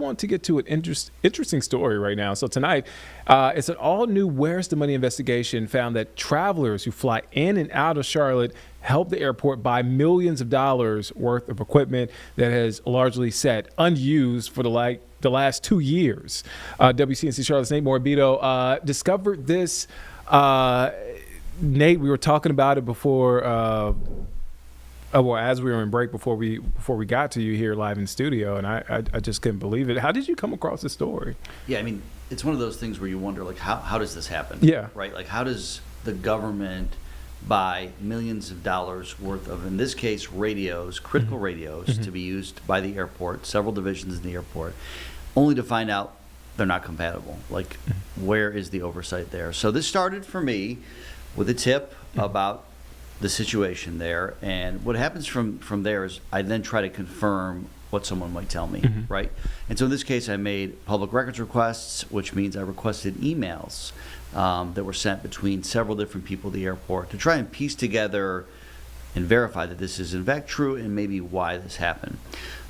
want to get to an interesting story right now. So tonight, it's an all-new Where's the Money investigation found that travelers who fly in and out of Charlotte help the airport buy millions of dollars worth of equipment that has largely sat unused for the last 2 years. WCNC Charlotte's Nate Morabito discovered this. Nate, we were talking about it before. Well, as we were in break before we got to you here live in studio, and I just couldn't believe it. How did you come across this story? Yeah, I mean, it's one of those things where you wonder, like, how does this happen? Yeah. Right? Like, how does the government buy millions of dollars worth of, in this case, radios, critical radios, to be used by the airport, several divisions in the airport, only to find out they're not compatible? Like, where is the oversight there? So this started for me with a tip about the situation there, and what happens from there is I then try to confirm what someone might tell me, right? And so in this case, I made public records requests, which means I requested emails that were sent between several different people at the airport to try and piece together and verify that this is in fact true and maybe why this happened.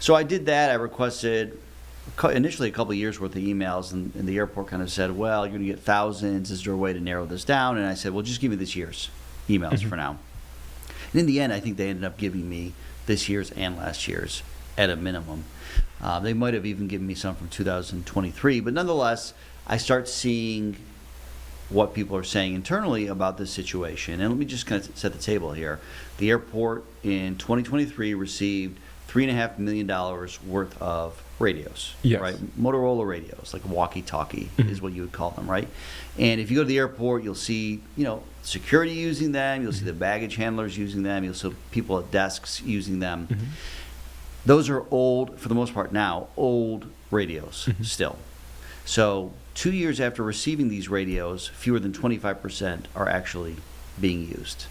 So I did that. I requested initially a couple of years worth of emails, and the airport kind of said, well, you're going to get thousands. Is there a way to narrow this down? And I said, well, just give me this year's emails for now. And in the end, I think they ended up giving me this year's and last year's at a minimum. They might have even given me some from 2023, but nonetheless, I start seeing what people are saying internally about this situation. And let me just kind of set the table here. The airport in 2023 received $3.5 million worth of radios, yes, right? Motorola radios, like walkie-talkie is what you would call them, right? And if you go to the airport, you'll see, security using them. You'll see the baggage handlers using them. You'll see people at desks using them. Those are old, for the most part now, old radios still. So 2 years after receiving these radios, fewer than 25% are actually being used.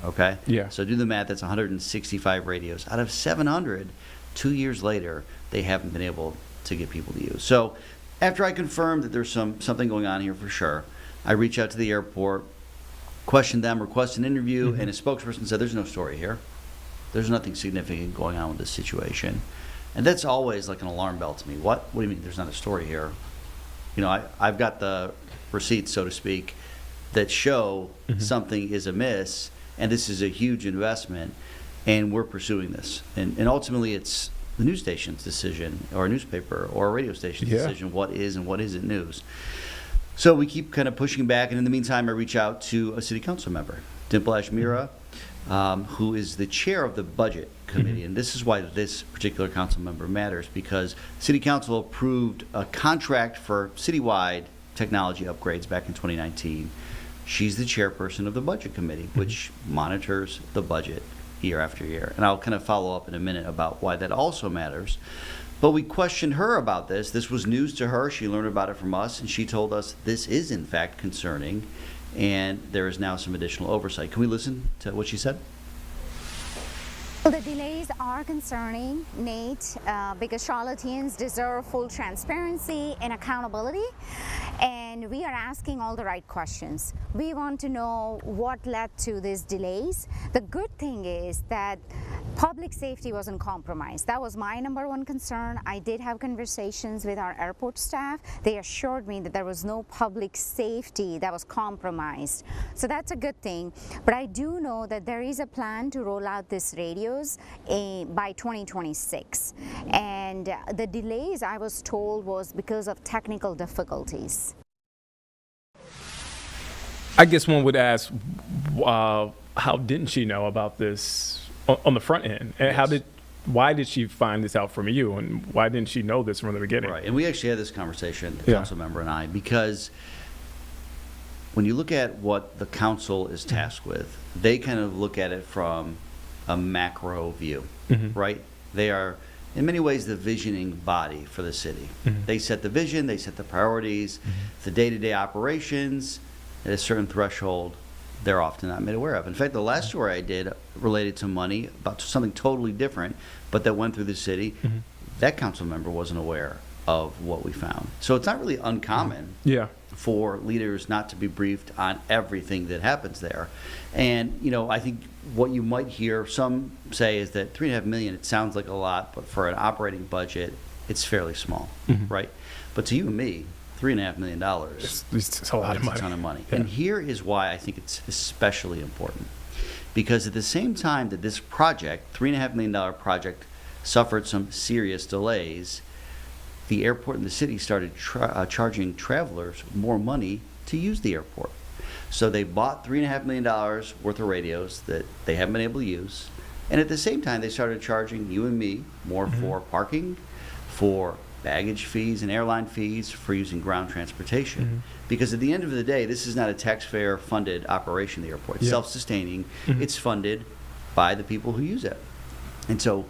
Okay? Yeah. So do the math, that's 165 radios. Out of 700, 2 years later, they haven't been able to get people to use. So after I confirmed that there's something going on here for sure, I reach out to the airport, question them, request an interview, and a spokesperson said, there's no story here. There's nothing significant going on with this situation. And that's always like an alarm bell to me. What do you mean there's not a story here? I've got the receipts, so to speak, that show something is amiss, and this is a huge investment, and we're pursuing this. And ultimately, it's the news station's decision, or a newspaper, or a radio station's decision, what is and what isn't news. So we keep kind of pushing back, and in the meantime, I reach out to a city council member, Dimple Ashmira, who is the chair of the budget committee. And this is why this particular council member matters, because city council approved a contract for citywide technology upgrades back in 2019. She's the chairperson of the budget committee, which monitors the budget year after year. And I'll kind of follow up in a minute about why that also matters. But we questioned her about this. This was news to her. She learned about it from us, and she told us this is in fact concerning, and there is now some additional oversight. Can we listen to what she said? The delays are concerning, Nate, because Charlotteans deserve full transparency and accountability, and we are asking all the right questions. We want to know what led to these delays. The good thing is that public safety wasn't compromised. That was my number one concern. I did have conversations with our airport staff. They assured me that there was no public safety that was compromised. So that's a good thing. But I do know that there is a plan to roll out these radios by 2026. And the delays, I was told, was because of technical difficulties. I guess one would ask, how didn't she know about this on the front end? And why did she find this out from you, and why didn't she know this from the beginning? Right, and we actually had this conversation, the council member and I, because when you look at what the council is tasked with, they kind of look at it from a macro view, right? They are, in many ways, the visioning body for the city. They set the vision, they set the priorities, the day-to-day operations at a certain threshold they're often not made aware of. In fact, the last story I did related to money, about something totally different, but that went through the city, that council member wasn't aware of what we found. So it's not really uncommon for leaders not to be briefed on everything that happens there. And, I think what you might hear some say is that $3.5 million, it sounds like a lot, but for an operating budget, it's fairly small, right? But to you and me, $3.5 million It's a lot of money. a ton of money. Yeah. And here is why I think it's especially important. Because at the same time that this project, $3.5 million project, suffered some serious delays, the airport and the city started charging travelers more money to use the airport. So they bought $3.5 million worth of radios that they haven't been able to use. And at the same time, they started charging you and me more for parking, for baggage fees and airline fees, for using ground transportation. Because at the end of the day, this is not a taxpayer-funded operation, the airport. It's self-sustaining. It's funded by the people who use it. And so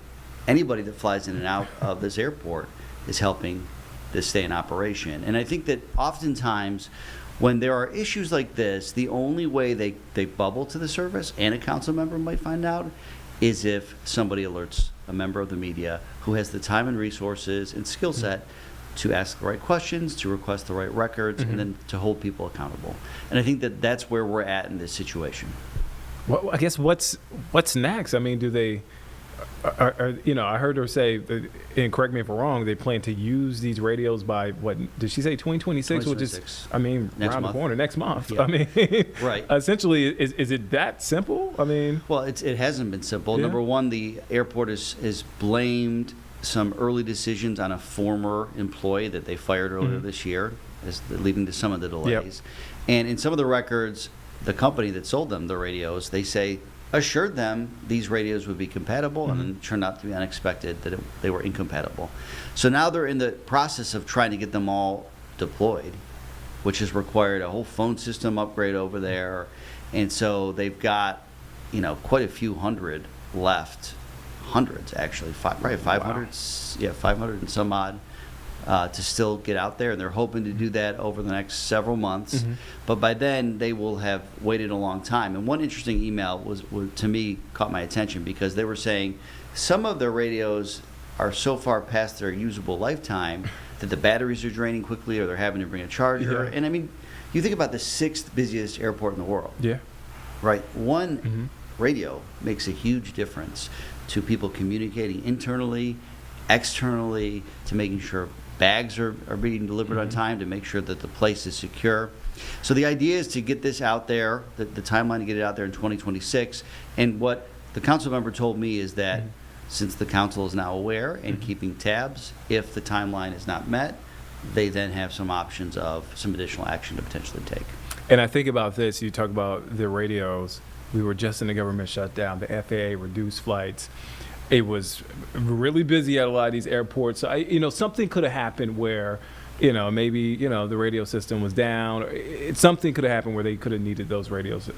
anybody that flies in and out of this airport is helping this stay in operation. And I think that oftentimes when there are issues like this, the only way they bubble to the surface, and a council member might find out, is if somebody alerts a member of the media who has the time and resources and skill set to ask the right questions, to request the right records, and then to hold people accountable. And I think that that's where we're at in this situation. Well, I guess what's next? I mean, do they? I heard her say, and correct me if I'm wrong, they plan to use these radios by, what did she say, 2026? Which is, I mean, next around month. The corner, next month. Yeah. I mean, Right. Essentially, is it that simple? I mean, Well, it hasn't been simple. Yeah. Number one, the airport has blamed some early decisions on a former employee that they fired earlier this year, leading to some of the delays. And in some of the records, the company that sold them the radios, they say, assured them these radios would be compatible, and then it turned out to be unexpected that they were incompatible. So now they're in the process of trying to get them all deployed, which has required a whole phone system upgrade over there. And so they've got, quite a few hundred left, hundreds actually, probably 500, 500 and some odd, to still get out there, and they're hoping to do that over the next several months. But by then, they will have waited a long time. And one interesting email was to me, caught my attention, because they were saying some of their radios are so far past their usable lifetime that the batteries are draining quickly, or they're having to bring a charger. And I mean, you think about the 6th busiest airport in the world. yeah. Right? One radio makes a huge difference to people communicating internally, externally, to making sure bags are being delivered on time, to make sure that the place is secure. So the idea is to get this out there, the timeline to get it out there in 2026. And what the council member told me is that since the council is now aware and keeping tabs, if the timeline is not met, they then have some options of some additional action to potentially take. And I think about this, you talk about the radios. We were just in the government shutdown. The FAA reduced flights. It was really busy at a lot of these airports. So something could have happened where, maybe, the radio system was down. Something could have happened where they could have needed those radios.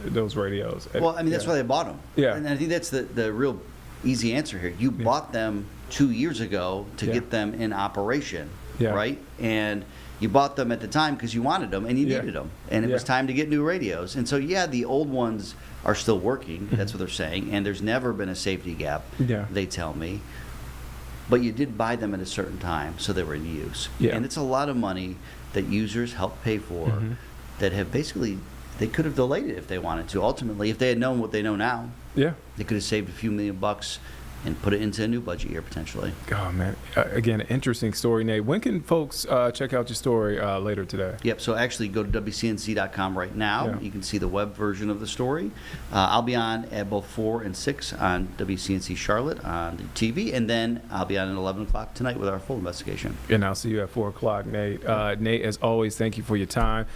Well, I mean, that's why they bought them. Yeah. And I think that's the real easy answer here. You bought them 2 years ago to get them in operation, right? And you bought them at the time because you wanted them and you needed them. And it was time to get new radios. And so, the old ones are still working. That's what they're saying. And there's never been a safety gap, they tell me. But you did buy them at a certain time, so they were in use. And it's a lot of money that users help pay for that have basically, they could have delayed it if they wanted to. Ultimately, if they had known what they know now, they could have saved a few $1,000,000 and put it into a new budget year potentially. Oh, man. Again, an interesting story, Nate. When can folks check out your story later today? Yep, so actually go to WCNC.com right now. You can see the web version of the story. I'll be on at both 4 and 6 on WCNC Charlotte on the TV, and then I'll be on at 11 o'clock tonight with our full investigation. And I'll see you at 4 o'clock, Nate. Nate, as always, thank you for your time.